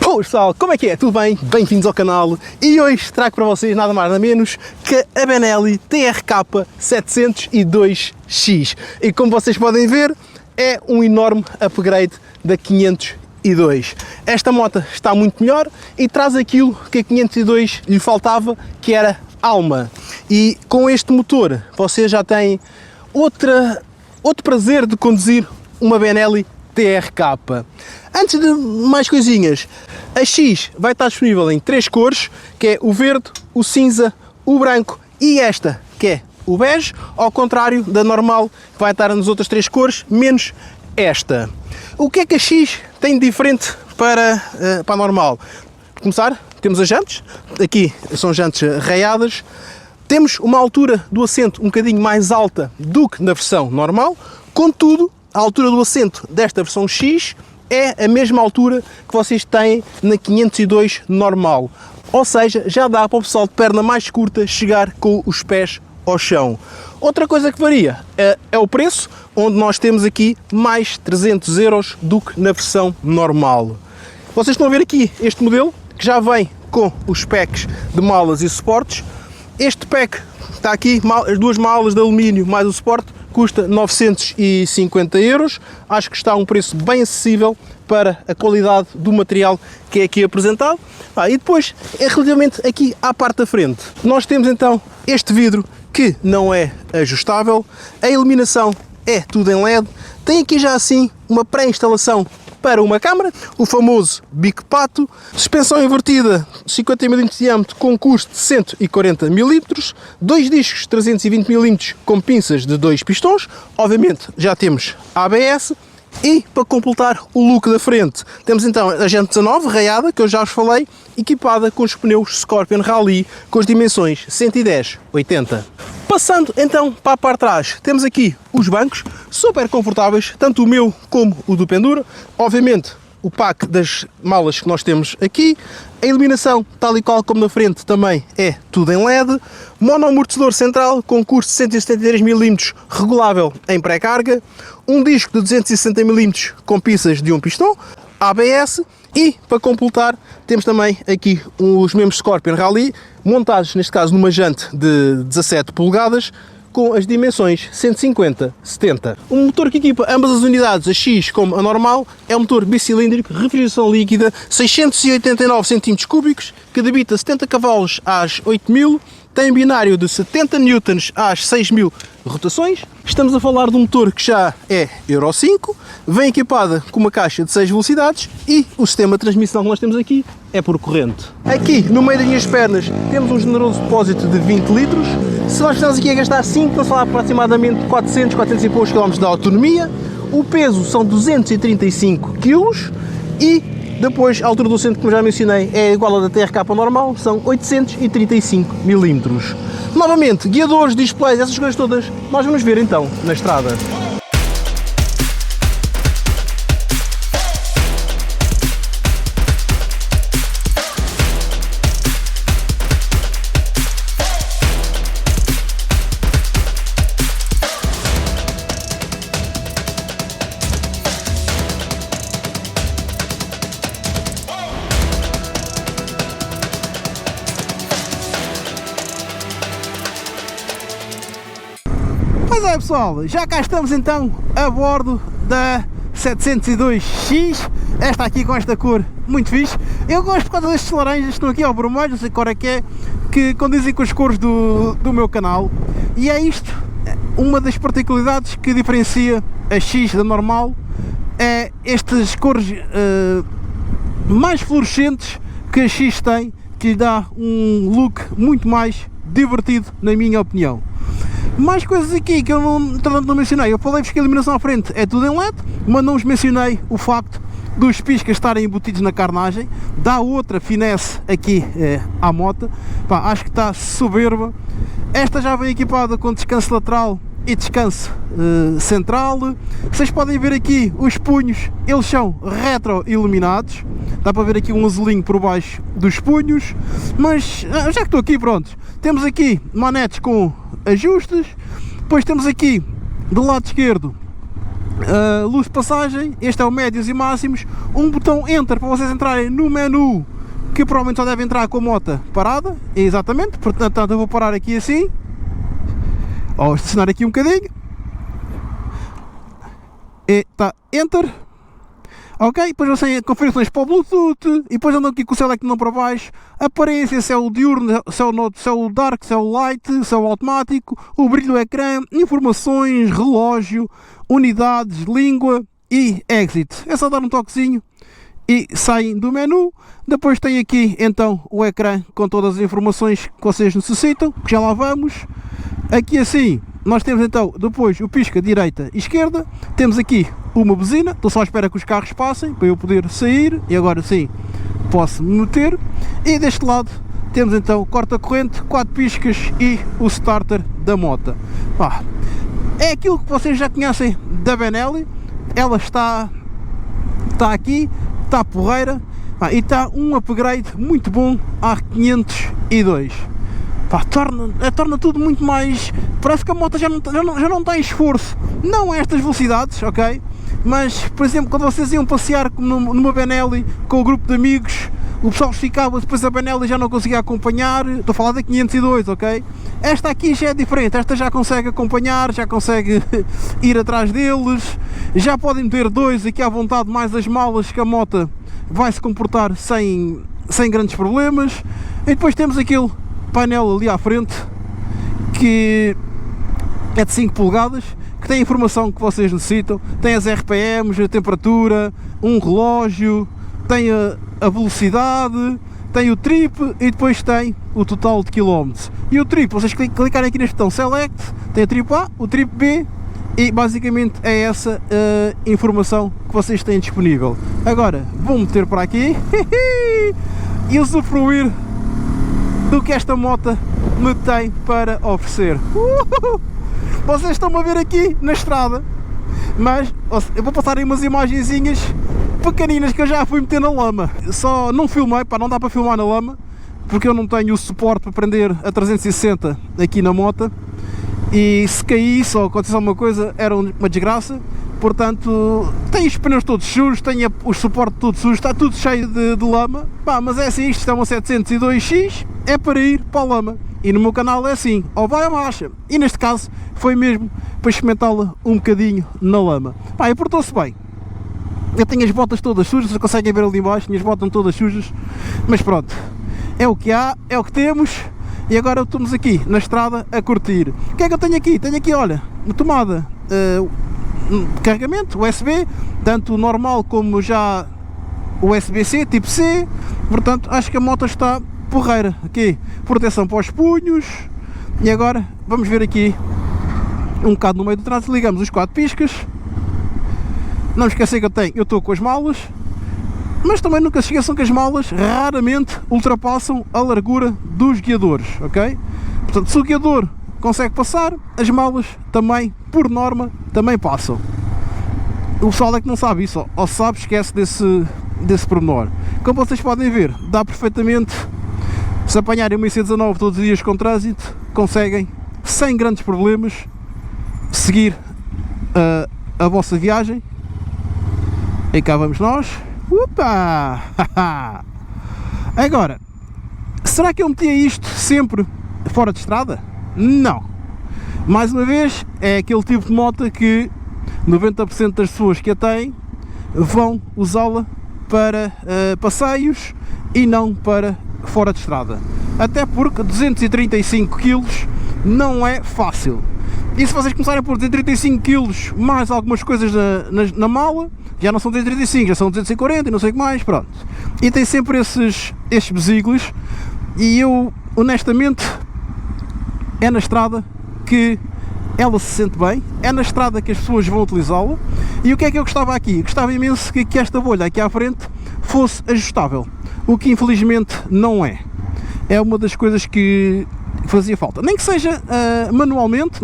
Olá pessoal, como é que é? Tudo bem? Bem-vindos ao canal e hoje trago para vocês nada mais nada menos que a Benelli TRK 702X e como vocês podem ver é um enorme upgrade da 502. Esta moto está muito melhor e traz aquilo que a 502 lhe faltava, que era alma, e com este motor vocês já têm outro prazer de conduzir uma Benelli TRK. Antes de mais coisinhas, a X vai estar disponível em 3 cores, que é o verde, o cinza, o branco e esta, que é o bege, ao contrário da normal, que vai estar nas outras 3 cores, menos esta. O que é que a X tem de diferente para a normal? Para começar, temos as jantes, aqui são jantes raiadas, temos uma altura do assento um bocadinho mais alta do que na versão normal, contudo, a altura do assento desta versão X é a mesma altura que vocês têm na 502 normal. Ou seja, já dá para o pessoal de perna mais curta chegar com os pés ao chão. Outra coisa que varia é o preço, onde nós temos aqui mais 300 € do que na versão normal. Vocês estão a ver aqui este modelo, que já vem com os packs de malas e suportes. Este pack está aqui, as duas malas de alumínio mais o suporte, custa 950 €. Acho que está a um preço bem acessível para a qualidade do material que é aqui apresentado. E depois, relativamente aqui à parte da frente, nós temos então este vidro que não é ajustável, a iluminação é tudo em LED, tem aqui já assim uma pré-instalação para uma câmara, o famoso bico pato, suspensão invertida 50 mm de diâmetro com custo de 140 mm, dois discos 320 mm com pinças de 2 pistões, obviamente já temos ABS, e para completar o look da frente temos então a Gente 19 raiada, que eu já vos falei, equipada com os pneus Scorpion Rally com as dimensões 110/80. Passando então para a parte de trás, temos aqui os bancos super confortáveis, tanto o meu como o do Pendura. Obviamente o pack das malas que nós temos aqui, a iluminação tal e qual como na frente também é tudo em LED, monoamortecedor central com curso de 173 mm regulável em pré-carga, um disco de 260 mm com pinças de um pistão, ABS, e para completar temos também aqui os mesmos Scorpion Rally montados neste caso numa jante de 17 polegadas com as dimensões 150/70. O motor que equipa ambas as unidades, a X como a normal, é um motor bicilíndrico, refrigeração líquida, 689 cm3, que debita 70 cavalos às 8000, tem binário de 70 N às 6000 rotações. Estamos a falar de um motor que já é Euro 5, vem equipada com uma caixa de 6 velocidades e o sistema de transmissão que nós temos aqui é por corrente. Aqui no meio das minhas pernas temos um generoso depósito de 20 litros. Se nós estamos aqui a gastar 5, estamos a falar aproximadamente 400 e poucos km de autonomia. O peso são 235 kg e depois a altura do assento, como já mencionei, é igual à da TRK normal, são 835 mm. Novamente, guiadores, displays, essas coisas todas, nós vamos ver então na estrada. Pois é pessoal, já cá estamos então a bordo da 702X, esta aqui com esta cor muito fixe. Eu gosto por causa destes laranjas, estão aqui ao vermelho, não sei que cor é que condizem com as cores do meu canal. E é isto, uma das particularidades que diferencia a X da normal, é estas cores mais fluorescentes que a X tem, que lhe dá um look muito mais divertido na minha opinião. Mais coisas aqui que eu não mencionei, eu falei-vos que a iluminação à frente é tudo em LED, mas não vos mencionei o facto dos piscas estarem embutidos na carnagem, dá outra finesse aqui à moto. Acho que está soberba. Esta já vem equipada com descanso lateral e descanso central. Vocês podem ver aqui os punhos, eles são retro iluminados, dá para ver aqui um azulinho por baixo dos punhos, mas já que estou aqui, pronto, temos aqui manetes com ajustes, depois temos aqui do lado esquerdo luz de passagem, este é o médios e máximos, um botão Enter para vocês entrarem no menu, que provavelmente só deve entrar com a moto parada, exatamente, portanto eu vou parar aqui assim, ou estacionar aqui um bocadinho, e está Enter, ok, depois você tem configurações para o Bluetooth, e depois andam aqui com o Select não para baixo, aparência, se é o diurno, se é o dark, se é o light, se é o automático, o brilho do ecrã, informações, relógio, unidades, língua e exit. É só dar um toquezinho e saem do menu. Depois tem aqui então o ecrã com todas as informações que vocês necessitam, que já lá vamos. Aqui assim nós temos então depois o pisca direita e esquerda, temos aqui uma buzina, estou só à espera que os carros passem para eu poder sair, e agora sim posso me meter. E deste lado temos então corta-corrente, 4 piscas e o starter da moto. É aquilo que vocês já conhecem da Benelli, ela está aqui, está porreira, e está um upgrade muito bom à 502. Torna tudo muito mais, parece que a moto já não tem esforço, não a estas velocidades, ok? Mas, por exemplo, quando vocês iam passear numa Benelli com o grupo de amigos, o pessoal ficava, depois a Benelli já não conseguia acompanhar, estou a falar da 502, ok? Esta aqui já é diferente, esta já consegue acompanhar, já consegue ir atrás deles, já podem meter dois aqui à vontade, mais as malas, que a moto vai se comportar sem grandes problemas. E depois temos aquele painel ali à frente, que é de 5 polegadas, que tem a informação que vocês necessitam, tem as RPMs, a temperatura, um relógio, tem a velocidade, tem o trip e depois tem o total de quilómetros. E o trip, vocês clicarem aqui neste botão Select, tem o trip A, o trip B, e basicamente é essa a informação que vocês têm disponível. Agora vou meter para aqui e usufruir do que esta moto me tem para oferecer. Vocês estão-me a ver aqui na estrada, mas eu vou passar aí umas imagenzinhas pequeninas que eu já fui meter na lama. Só não filmei, não dá para filmar na lama, porque eu não tenho o suporte para prender a 360 aqui na moto, e se caísse ou acontecesse alguma coisa era uma desgraça. Portanto, tem os pneus todos sujos, tem o suporte todo sujo, está tudo cheio de lama. Mas é assim, isto é uma 702X, é para ir para a lama. E no meu canal é assim, ou vai ou marcha. E neste caso foi mesmo para experimentá-la um bocadinho na lama. E portou-se bem. Eu tenho as botas todas sujas, vocês conseguem ver ali embaixo, minhas botas estão todas sujas. Mas pronto, é o que há, é o que temos. E agora estamos aqui na estrada a curtir. O que é que eu tenho aqui? Tenho aqui, olha, uma tomada de carregamento, USB, tanto normal como já USB-C, tipo C. Portanto, acho que a moto está porreira. Aqui, proteção para os punhos. E agora, vamos ver aqui um bocado no meio do trânsito. Ligamos os 4 piscas. Não esquecer que eu estou com as malas. Mas também nunca se esqueçam que as malas raramente ultrapassam a largura dos guiadores, ok? Portanto, se o guiador consegue passar, as malas também, por norma, também passam. O pessoal é que não sabe isso, ou sabe, esquece desse pormenor. Como vocês podem ver, dá perfeitamente, se apanharem uma IC19 todos os dias com trânsito, conseguem, sem grandes problemas, seguir a vossa viagem. E cá vamos nós. Opa! Agora, será que eu metia isto sempre fora de estrada? Não. Mais uma vez, é aquele tipo de moto que 90% das pessoas que a têm vão usá-la para passeios e não para fora de estrada. Até porque 235 kg não é fácil. E se vocês começarem por 235 kg mais algumas coisas na mala, já não são 235, já são 240 e não sei o que mais, pronto. E tem sempre estes vesículos, e eu, honestamente, é na estrada que ela se sente bem, é na estrada que as pessoas vão utilizá-la. E o que é que eu gostava aqui? Gostava imenso que esta bolha aqui à frente fosse ajustável, o que infelizmente não é. É uma das coisas que fazia falta, nem que seja manualmente,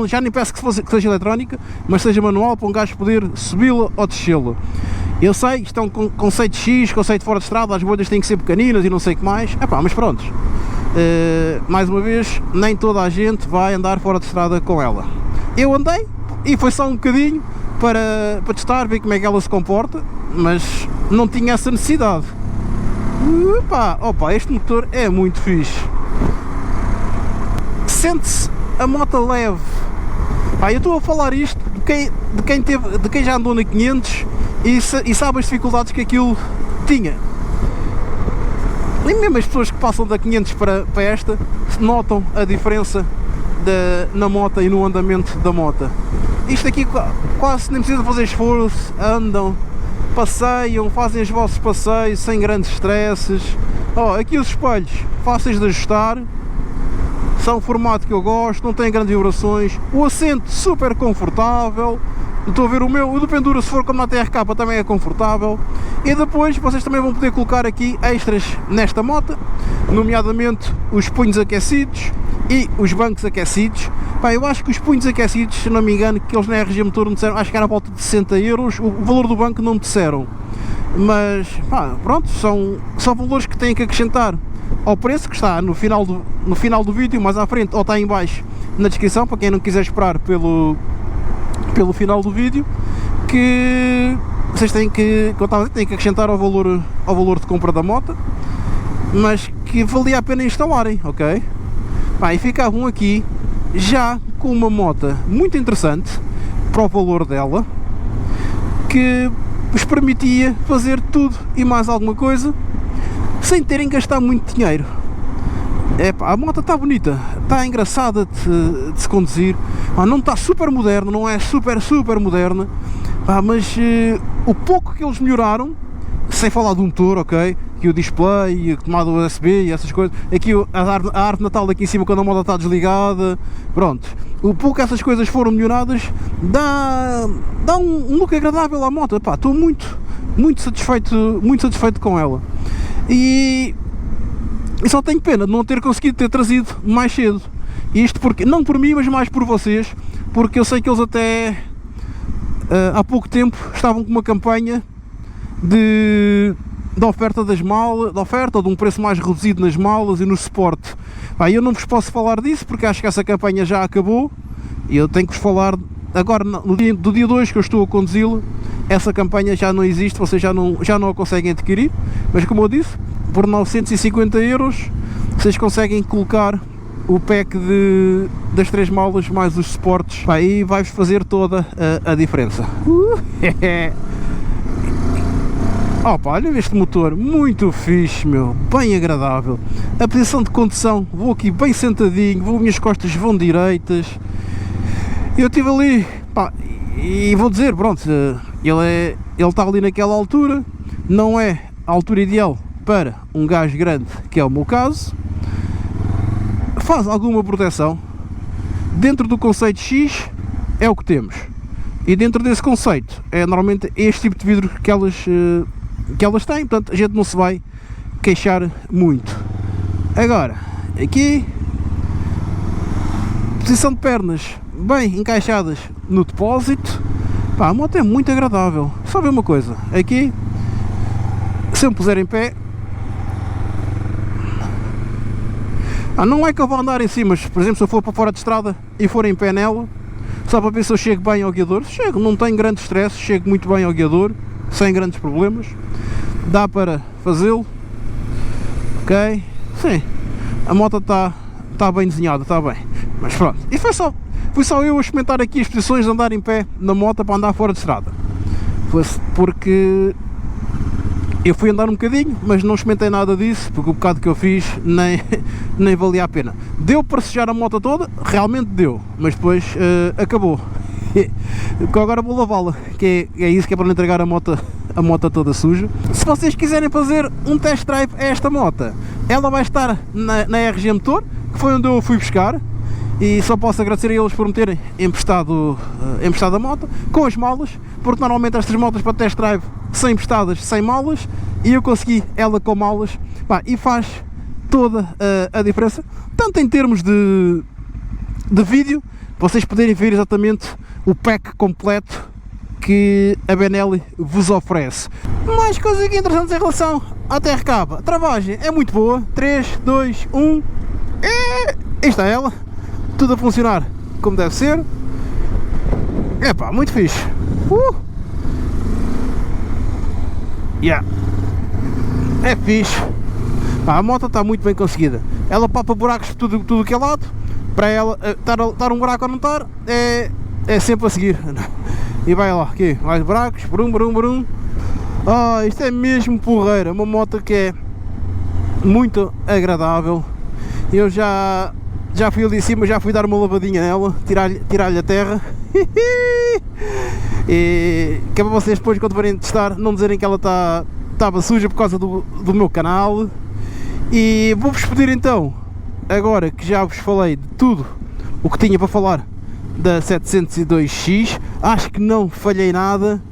já nem peço que seja eletrónica, mas seja manual, para um gajo poder subi-la ou descê-la. Eu sei, isto é um conceito X, conceito fora de estrada, as bolhas têm que ser pequeninas e não sei o que mais, mas pronto, mais uma vez, nem toda a gente vai andar fora de estrada com ela. Eu andei, e foi só um bocadinho, para testar, ver como é que ela se comporta, mas não tinha essa necessidade. Opa, este motor é muito fixe. Sente-se a moto leve. Eu estou a falar isto de quem já andou na 500 e sabe as dificuldades que aquilo tinha. E mesmo as pessoas que passam da 500 para esta notam a diferença na moto e no andamento da moto. Isto aqui quase nem precisa fazer esforço, andam, passeiam, fazem os vossos passeios sem grandes stresses. Aqui os espelhos fáceis de ajustar, são o formato que eu gosto, não tem grandes vibrações, o assento super confortável. Estou a ver o do Pendura, se for como na TRK, também é confortável. E depois vocês também vão poder colocar aqui extras nesta moto, nomeadamente os punhos aquecidos e os bancos aquecidos. Eu acho que os punhos aquecidos, se não me engano, que eles na RG Motor me disseram, acho que era a volta de 60 euros, o valor do banco não me disseram. Mas, pronto, são valores que têm que acrescentar ao preço que está no final do vídeo, mais à frente, ou está em baixo na descrição, para quem não quiser esperar pelo final do vídeo, que vocês têm que acrescentar ao valor de compra da moto, mas que valia a pena instalarem, ok? E ficavam aqui já com uma moto muito interessante para o valor dela, que vos permitia fazer tudo e mais alguma coisa sem terem que gastar muito dinheiro. A moto está bonita, está engraçada de se conduzir, não está super moderna, não é super moderna, mas o pouco que eles melhoraram, sem falar do motor, ok, que o display, a tomada USB e essas coisas, aqui a árvore de Natal aqui em cima quando a moto está desligada, pronto, o pouco que essas coisas foram melhoradas dá um look agradável à moto. Estou muito satisfeito com ela. E só tenho pena de não ter conseguido ter trazido mais cedo. Isto porque, não por mim, mas mais por vocês, porque eu sei que eles até há pouco tempo estavam com uma campanha de oferta das malas, de um preço mais reduzido nas malas e no suporte. Eu não vos posso falar disso porque acho que essa campanha já acabou e eu tenho que vos falar agora do dia 2 que eu estou a conduzi-la. Essa campanha já não existe, vocês já não a conseguem adquirir, mas como eu disse, por 950 euros vocês conseguem colocar o pack das 3 malas mais os suportes, e vai-vos fazer toda a diferença. Olha este motor, muito fixe, meu, bem agradável. A posição de condução, vou aqui bem sentadinho, minhas costas vão direitas. Eu estive ali, e vou dizer, pronto, ele está ali naquela altura, não é a altura ideal para um gajo grande, que é o meu caso. Faz alguma proteção, dentro do conceito X é o que temos, e dentro desse conceito é normalmente este tipo de vidro que elas têm, portanto a gente não se vai queixar muito. Agora, aqui, posição de pernas bem encaixadas no depósito, a moto é muito agradável. Só ver uma coisa, aqui, se eu me puser em pé, não é que eu vou andar em cima, mas por exemplo se eu for para fora de estrada e for em pé nela, só para ver se eu chego bem ao guiador, chego, não tenho grande stress, chego muito bem ao guiador, sem grandes problemas, dá para fazê-lo, ok, sim, a moto está bem desenhada, está bem, mas pronto, e foi só eu a experimentar aqui as posições de andar em pé na moto para andar fora de estrada, porque eu fui andar um bocadinho, mas não experimentei nada disso, porque o bocado que eu fiz nem valia a pena. Deu para sujar a moto toda? Realmente deu, mas depois acabou. Agora vou lavá-la, que é isso, que é para não entregar a moto toda suja. Se vocês quiserem fazer um test drive a esta moto, ela vai estar na RG Motor, que foi onde eu fui buscar, e só posso agradecer a eles por me terem emprestado a moto, com as malas, porque normalmente estas motos para test drive são emprestadas sem malas, e eu consegui ela com malas, e faz toda a diferença, tanto em termos de vídeo, vocês poderem ver exatamente o pack completo que a Benelli vos oferece. Mais coisas aqui interessantes em relação à TRK, a travagem é muito boa, 3, 2, 1, e está ela, tudo a funcionar como deve ser, muito fixe. Yeah. É fixe. Pá, a moto está muito bem conseguida. Ela papa buracos por tudo que é lado. Para ela estar um buraco ou não estar, é sempre a seguir. E vai lá, aqui, mais buracos, brum. Isto é mesmo porreira. Uma moto que é muito agradável. Eu já fui ali em cima, já fui dar uma lavadinha nela, tirar-lhe a terra. E que é para vocês depois, quando forem testar, não dizerem que ela estava suja por causa do meu canal. E vou-vos pedir então, agora que já vos falei de tudo o que tinha para falar da 702X, acho que não falhei nada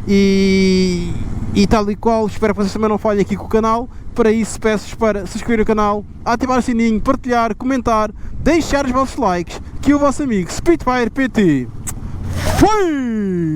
e tal e qual, espero que vocês também não falhem aqui com o canal. Para isso peço-vos para subscrever o canal, ativar o sininho, partilhar, comentar, deixar os vossos likes, que o vosso amigo Spitfire PT foi!